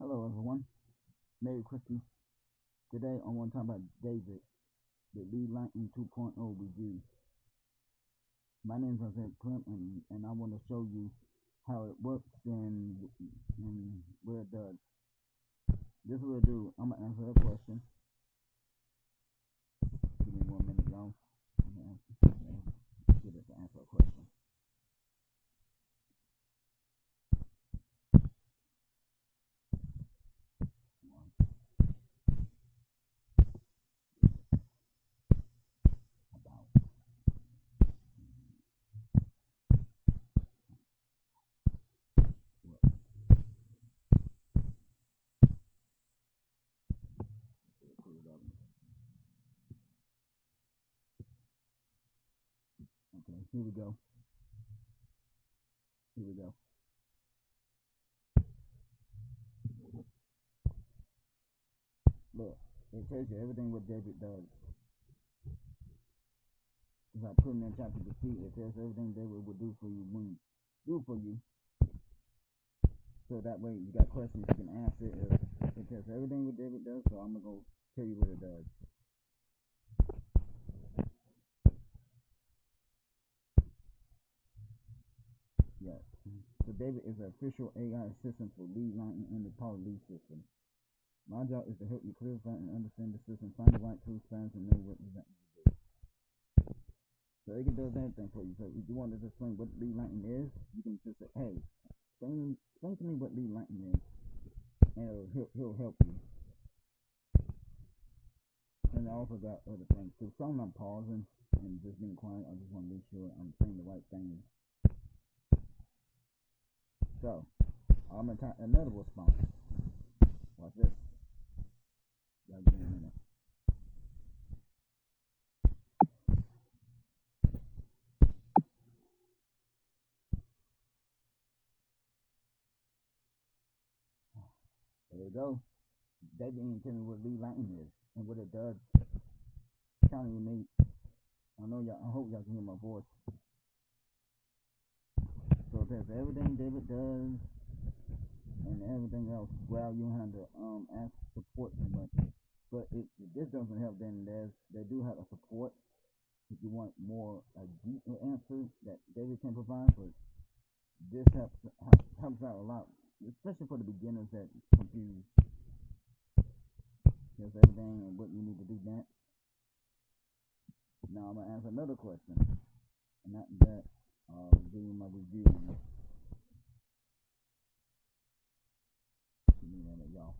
Hello, everyone. Merry Christmas. Today, I want to talk about David, the Lead Lightning 2.0 review. My name is Primm, and I want to show you how it works and what it does. This is what I do. I'm going to answer a question. Give me 1 minute, y'all. Get it to answer a question. Okay, here we go. Here we go. Look, it tells you everything what David does. If I put in ChatGPT, it tells everything David would do for you So that way, you got questions, you can ask it. It tells everything what David does, so I'm gonna go tell you what it does. Yes. So David is an official AI assistant for Lead Lightning and the Power Lead system. My job is to help you clarify and understand the system, find the right tools, patterns, and know what exactly to do. So it can do anything for you. So if you want to explain what Lead Lightning is, you can just say, "Hey, explain to me what Lead Lightning is," and he'll help you. And I also got other things too. Some I'm pausing and just being quiet. I just want to make sure I'm saying the right thing. So I'm gonna type another response. Watch this. Y'all give me a minute. There you go. They didn't tell me what Lead Lightning is and what it does. Kind of unique. I hope y'all can hear my voice. So that's everything David does and everything else. Well, you don't have to ask support too much. But if this doesn't help, then they do have a support if you want more a deeper answer that David can provide. But this helps out a lot, especially for the beginners that confused. There's everything and what you need to do next. Now I'm gonna answer another question, and after that, I'll give you my review on it. Give me a minute, y'all.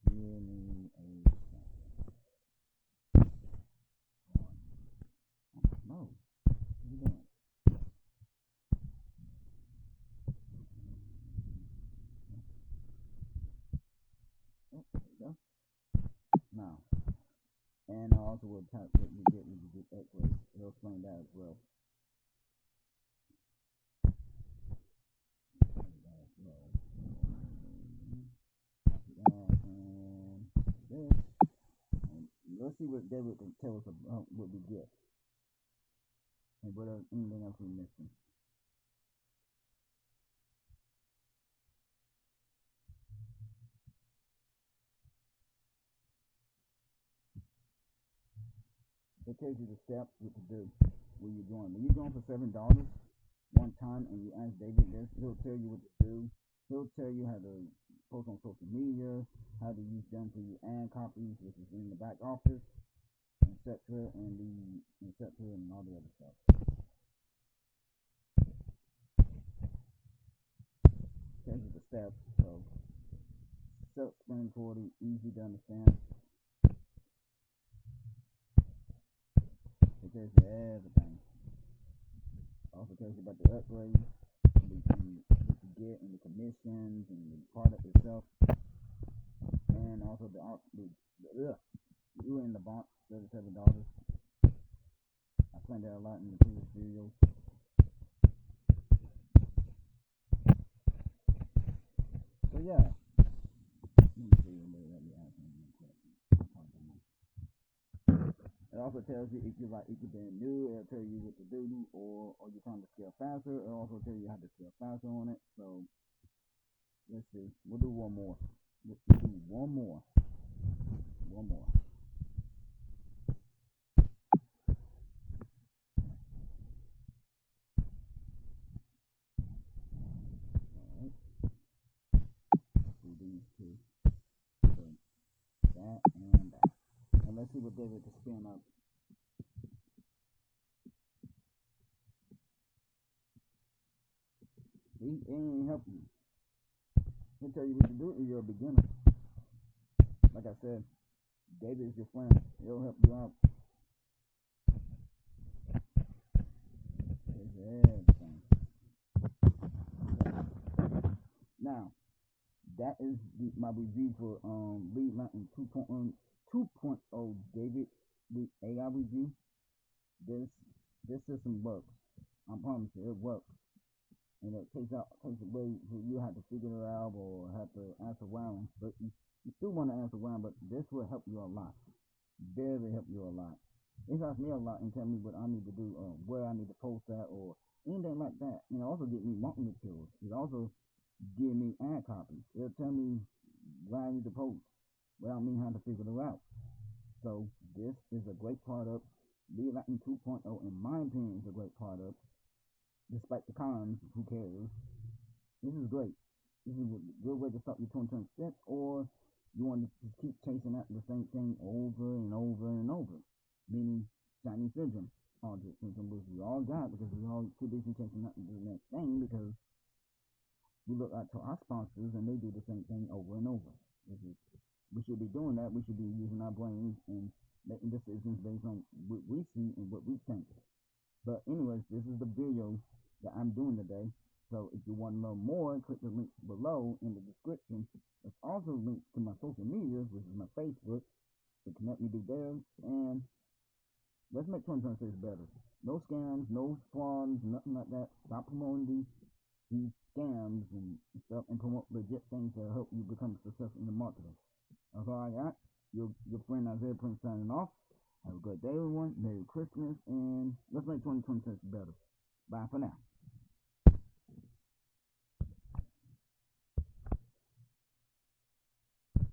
Give me a second. No, what are you doing? Oh, there you go. Now, and I also will type what you get when you do upgrades. It'll explain that as well. And this. And let's see what David can tell us about what we get. And what anything else we're missing. It tells you the steps, what to do when you join. When you join for $7 one time and you ask David this, he'll tell you what to do. He'll tell you how to post on social media, how to use them for your ad copies, which is in the back office, etc., and all the other stuff. Tells you the steps, so self-explanatory, easy to understand. It tells you everything. Also tells you about the upgrades, what you get, and the commissions, and the product itself, and also you in the box, $37. I explained that a lot in the previous videos. So yeah, let me see. Let me ask you a question. It also tells you if you've been new, it'll tell you what to do, or you're trying to scale faster. It'll also tell you how to scale faster on it. So let's see. We'll do one more. Let's do one more. One more. Alright. Do these two. So that and that. And let's see what David can spin up. See, it ain't help you. He'll tell you what to do if you're a beginner. Like I said, David is your friend. He'll help you out. Everything. Now, that is my review for Lead Lightning 2.0 David AI review. This system works. I promise you, it works. And it takes away you have to figure it out or have to answer around. But you still want to answer around, but this will help you a lot. Very help you a lot. It helps me a lot and tell me what I need to do, where I need to post that, or anything like that. And it also get me marketing materials. It also give me ad copies. It'll tell me where I need to post without me having to figure it out. So this is a great product. Lead Lightning 2.0, in my opinion, is a great product. Despite the cons, who cares? This is great. This is a good way to start your 2026, or you want to just keep chasing after the same thing over and over and over, meaning Chinese syndrome, Audrey syndrome, which we all got because we all too busy chasing after the next thing because we look out to our sponsors and they do the same thing over and over. We should be doing that. We should be using our brains and making decisions based on what we see and what we think. But anyways, this is the video that I'm doing today. So if you want to learn more, click the link below in the description. There's also links to my social medias, which is my Facebook. So connect me through there. And let's make 2026 better. No scams, no frauds, nothing like that. Stop promoting these scams and stuff and promote legit things that help you become successful in the marketing. That's all I got. Your friend Isaiah Primm signing off. Have a good day, everyone. Merry Christmas, and let's make 2026 better. Bye for now.